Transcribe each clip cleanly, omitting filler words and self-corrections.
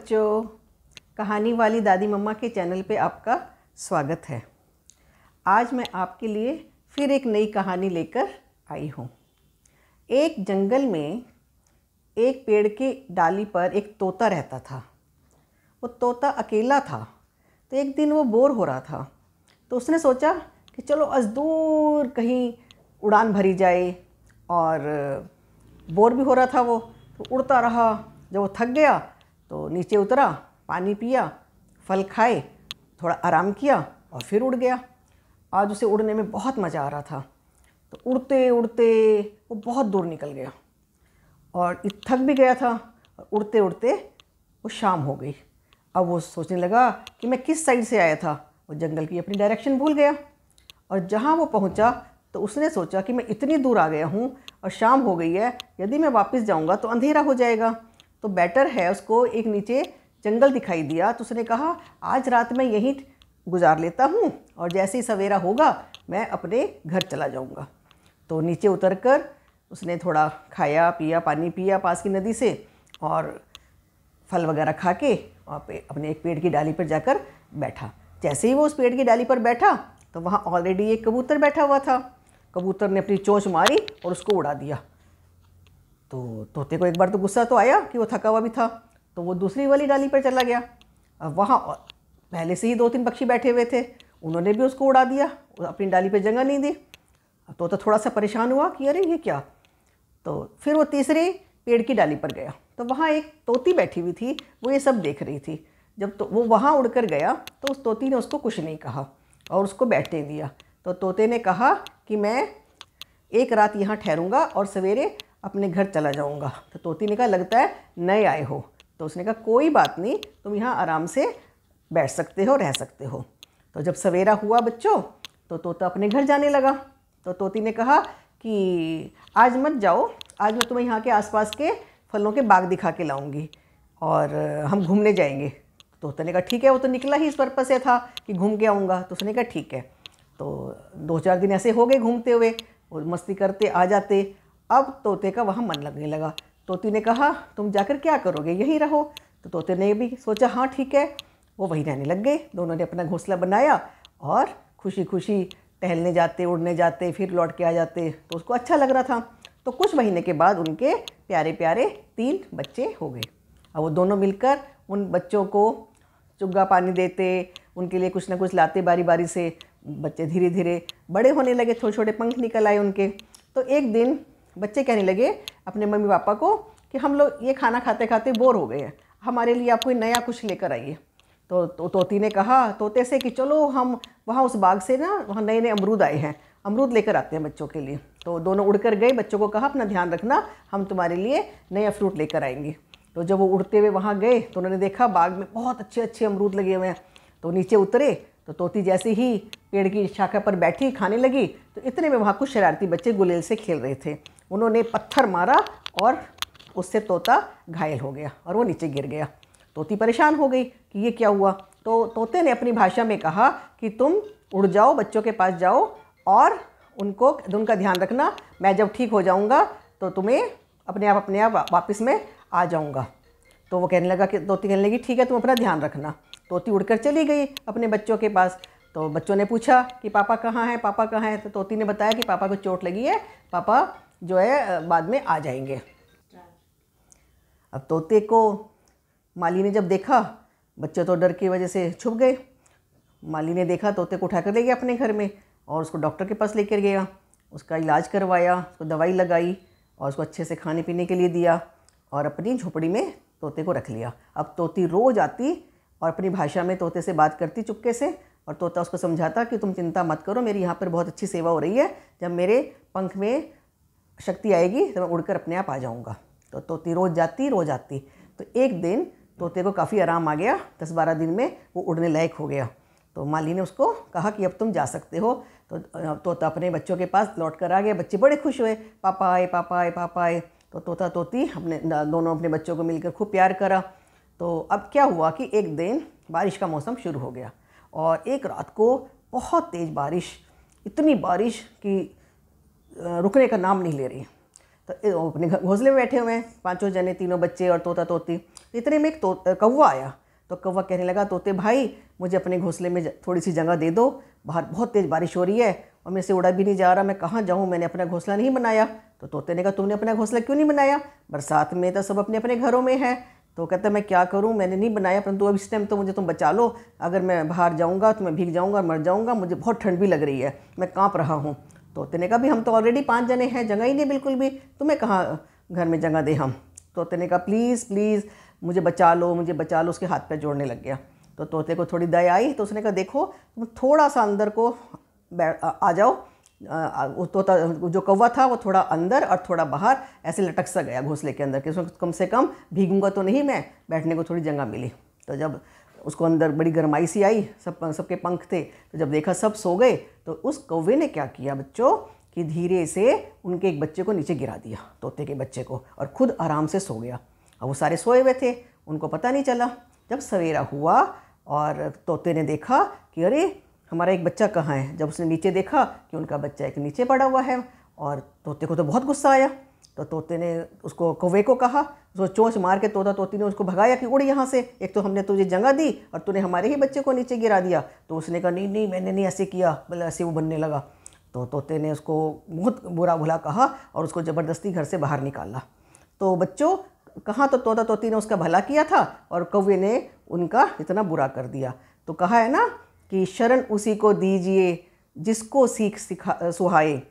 बच्चों, कहानी वाली दादी मम्मा के चैनल पे आपका स्वागत है। आज मैं आपके लिए फिर एक नई कहानी लेकर आई हूँ। एक जंगल में एक पेड़ की डाली पर एक तोता रहता था। वो तोता अकेला था, तो एक दिन वो बोर हो रहा था, तो उसने सोचा कि चलो आज दूर कहीं उड़ान भरी जाए। और बोर भी हो रहा था वो, तो उड़ता रहा। जब वो थक गया तो नीचे उतरा, पानी पिया, फल खाए, थोड़ा आराम किया और फिर उड़ गया। आज उसे उड़ने में बहुत मज़ा आ रहा था, तो उड़ते उड़ते वो बहुत दूर निकल गया और थक भी गया था। और उड़ते उड़ते वो शाम हो गई। अब वो सोचने लगा कि मैं किस साइड से आया था। वो जंगल की अपनी डायरेक्शन भूल गया और जहाँ वो पहुँचा तो उसने सोचा कि मैं इतनी दूर आ गया हूँ और शाम हो गई है, यदि मैं वापस जाऊँगा तो अंधेरा हो जाएगा, तो बेटर है। उसको एक नीचे जंगल दिखाई दिया, तो उसने कहा आज रात मैं यहीं गुजार लेता हूँ और जैसे ही सवेरा होगा मैं अपने घर चला जाऊँगा। तो नीचे उतरकर उसने थोड़ा खाया पिया, पानी पिया पास की नदी से और फल वगैरह खा के अपने एक पेड़ की डाली पर जाकर बैठा। जैसे ही वो उस पेड़ की डाली पर बैठा तो वहाँ ऑलरेडी एक कबूतर बैठा हुआ था। कबूतर ने अपनी चोंच मारी और उसको उड़ा दिया। तो तोते को एक बार तो गुस्सा तो आया कि वो थका हुआ भी था, तो वो दूसरी वाली डाली पर चला गया। अब वहाँ पहले से ही 2-3 पक्षी बैठे हुए थे, उन्होंने भी उसको उड़ा दिया, अपनी डाली पर जगह नहीं दी। तो थोड़ा सा परेशान हुआ कि अरे ये क्या। तो फिर वो तीसरे पेड़ की डाली पर गया, तो वहाँ एक तोती बैठी हुई थी, वो ये सब देख रही थी। जब तो वो वहाँ उड़कर गया तो उस तोती ने उसको कुछ नहीं कहा और उसको बैठने दिया। तो तोते ने कहा कि मैं एक रात यहाँ ठहरूंगा और सवेरे अपने घर चला जाऊँगा। तो तोती ने कहा लगता है नए आए हो। तो उसने कहा कोई बात नहीं, तुम यहाँ आराम से बैठ सकते हो, रह सकते हो। तो जब सवेरा हुआ बच्चों, तो तोता अपने घर जाने लगा। तो तोती ने कहा कि आज मत जाओ, आज मैं तुम्हें यहाँ के आसपास के फलों के बाग दिखा के लाऊंगी और हम घूमने जाएंगे। तोता ने कहा ठीक है, वो तो निकला ही इस पर्पस से था कि घूम के आऊँगा। तो उसने कहा ठीक है। तो 2-4 दिन ऐसे हो गए घूमते हुए और मस्ती करते आ जाते। अब तोते का वहाँ मन लगने लगा। तोती ने कहा तुम जाकर क्या करोगे, यहीं रहो। तो तोते ने भी सोचा हाँ ठीक है, वो वहीं रहने लग गए। दोनों ने अपना घोंसला बनाया और खुशी खुशी टहलने जाते, उड़ने जाते, फिर लौट के आ जाते। तो उसको अच्छा लग रहा था। तो कुछ महीने के बाद उनके प्यारे प्यारे 3 बच्चे हो गए। अब वो दोनों मिलकर उन बच्चों को चुग्गा पानी देते, उनके लिए कुछ ना कुछ लाते बारी बारी से। बच्चे धीरे धीरे बड़े होने लगे, छोटे छोटे पंख निकल आए उनके। तो एक दिन बच्चे कहने लगे अपने मम्मी पापा को कि हम लोग ये खाना खाते खाते बोर हो गए हैं, हमारे लिए आप कोई नया कुछ लेकर आइए। तो तोती ने कहा तोते से कि चलो हम वहाँ उस बाग से ना, वहाँ नए नए अमरूद आए हैं, अमरूद लेकर आते हैं बच्चों के लिए। तो दोनों उड़कर गए, बच्चों को कहा अपना ध्यान रखना, हम तुम्हारे लिए नया फ्रूट लेकर आएंगे। तो जब वो उड़ते हुए वहाँ गए तो उन्होंने देखा बाग में बहुत अच्छे अच्छे अमरूद लगे हुए हैं। तो नीचे उतरे तो तोती जैसे ही पेड़ की शाखा पर बैठी खाने लगी, तो इतने में वहाँ कुछ शरारती बच्चे गुलेल से खेल रहे थे। उन्होंने पत्थर मारा और उससे तोता घायल हो गया और वो नीचे गिर गया। तोती परेशान हो गई कि ये क्या हुआ। तो तोते ने अपनी भाषा में कहा कि तुम उड़ जाओ, बच्चों के पास जाओ और उनका ध्यान रखना, मैं जब ठीक हो जाऊँगा तो तुम्हें अपने आप वापस में आ जाऊँगा। तो वो कहने लगा कि तोती कहने लगी ठीक है, तुम अपना ध्यान रखना। तोती उड़कर चली गई अपने बच्चों के पास। तो बच्चों ने पूछा कि पापा कहाँ हैं, पापा कहाँ हैं। तो तोती ने बताया कि पापा को चोट लगी है, पापा जो है बाद में आ जाएंगे। अब तोते को माली ने जब देखा, बच्चे तो डर की वजह से छुप गए। माली ने देखा, तोते को उठाकर ले गया अपने घर में और उसको डॉक्टर के पास लेकर गया। उसका इलाज करवाया, उसको दवाई लगाई और उसको अच्छे से खाने पीने के लिए दिया और अपनी झोपड़ी में तोते को रख लिया। अब तोती रोज़ आती और अपनी भाषा में तोते से बात करती चुपके से, और तोता उसको समझाता कि तुम चिंता मत करो, मेरी यहाँ पर बहुत अच्छी सेवा हो रही है, जब मेरे पंख में शक्ति आएगी तो मैं उड़कर अपने आप आ जाऊँगा। तो तोती रोज़ जाती रोज़ आती। तो एक दिन तोते को काफ़ी आराम आ गया, 10-12 दिन में वो उड़ने लायक हो गया। तो माली ने उसको कहा कि अब तुम जा सकते हो। तो तोता अपने बच्चों के पास लौट कर आ गया। बच्चे बड़े खुश हुए, पापा आए, पापा आए, पापा आए। तो तोता तोती दोनों अपने बच्चों को मिलकर खूब प्यार करा। तो अब क्या हुआ कि एक दिन बारिश का मौसम शुरू हो गया और एक रात को बहुत तेज़ बारिश, इतनी बारिश कि रुकने का नाम नहीं ले रही। तो अपने घोंसले में बैठे हुए हैं 5 जने, 3 बच्चे और तोता तोती। तो इतने में एक कौवा आया। तो कौवा कहने लगा, तोते भाई मुझे अपने घोंसले में थोड़ी सी जगह दे दो, बाहर बहुत तेज़ बारिश हो रही है और मेरे से उड़ा भी नहीं जा रहा, मैं कहाँ जाऊँ, मैंने अपना घोंसला नहीं बनाया। तो तोते ने कहा, तुमने अपना घोंसला क्यों नहीं बनाया, बरसात में तो सब अपने अपने घरों में है। तो कहता मैं क्या करूँ, मैंने नहीं बनाया, परंतु अब इस टाइम तो मुझे तुम बचा लो, अगर मैं बाहर जाऊँगा तो मैं भीग जाऊँगा, मर जाऊँगा, मुझे बहुत ठंड भी लग रही है, मैं काँप रहा हूँ। तोते ने कहा, भी हम तो ऑलरेडी 5 जने हैं, जगह ही नहीं बिल्कुल भी, तुम्हें कहाँ घर में जगह दे हम। तोते ने कहा, प्लीज़ प्लीज़ मुझे बचा लो, मुझे बचा लो। उसके हाथ पैर जोड़ने लग गया। तो तोते को थोड़ी दया आई, तो उसने कहा, देखो तुम थोड़ा सा अंदर को आ जाओ। तोता जो कौवा था वो थोड़ा अंदर और थोड़ा बाहर ऐसे लटक सा गया घोंसले के अंदर कि उसमें कम से कम भीगूंगा तो नहीं मैं, बैठने को थोड़ी जगह मिली। तो जब उसको अंदर बड़ी गर्माई सी आई, सबके पंख थे, तो जब देखा सब सो गए, तो उस कौवे ने क्या किया बच्चों कि धीरे से उनके एक बच्चे को नीचे गिरा दिया, तोते के बच्चे को, और खुद आराम से सो गया। अब वो सारे सोए हुए थे, उनको पता नहीं चला। जब सवेरा हुआ और तोते ने देखा कि अरे हमारा एक बच्चा कहाँ है, जब उसने नीचे देखा कि उनका बच्चा एक नीचे पड़ा हुआ है, और तोते को तो बहुत गुस्सा आया। तो तोते ने उसको कौवे को कहा, उसको चोंच मार के तोती ने उसको भगाया कि उड़ यहाँ से, एक तो हमने तुझे जगह दी और तूने हमारे ही बच्चे को नीचे गिरा दिया। तो उसने कहा, नहीं नहीं मैंने नहीं ऐसे किया, बोले ऐसे वो बनने लगा। तो तोते ने उसको बहुत बुरा भला कहा और उसको ज़बरदस्ती घर से बाहर निकाला। तो बच्चों कहाँ तो तोता तोती ने उसका भला किया था और कौवे ने उनका इतना बुरा कर दिया। तो कहा है ना कि शरण उसी को दीजिए जिसको सीख सुहाए,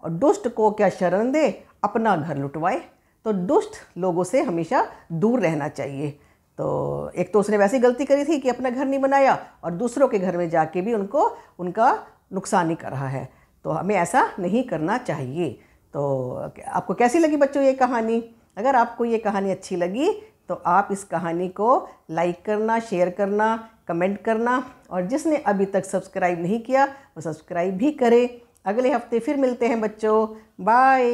और दुष्ट को क्या शरण दे अपना घर लुटवाए। तो दुष्ट लोगों से हमेशा दूर रहना चाहिए। तो एक तो उसने वैसी गलती करी थी कि अपना घर नहीं बनाया और दूसरों के घर में जाके भी उनका नुकसान ही कर रहा है। तो हमें ऐसा नहीं करना चाहिए। तो आपको कैसी लगी बच्चों ये कहानी? अगर आपको ये कहानी अच्छी लगी तो आप इस कहानी को लाइक करना, शेयर करना, कमेंट करना, और जिसने अभी तक सब्सक्राइब नहीं किया वो सब्सक्राइब भी करे। अगले हफ्ते फिर मिलते हैं बच्चों, बाय।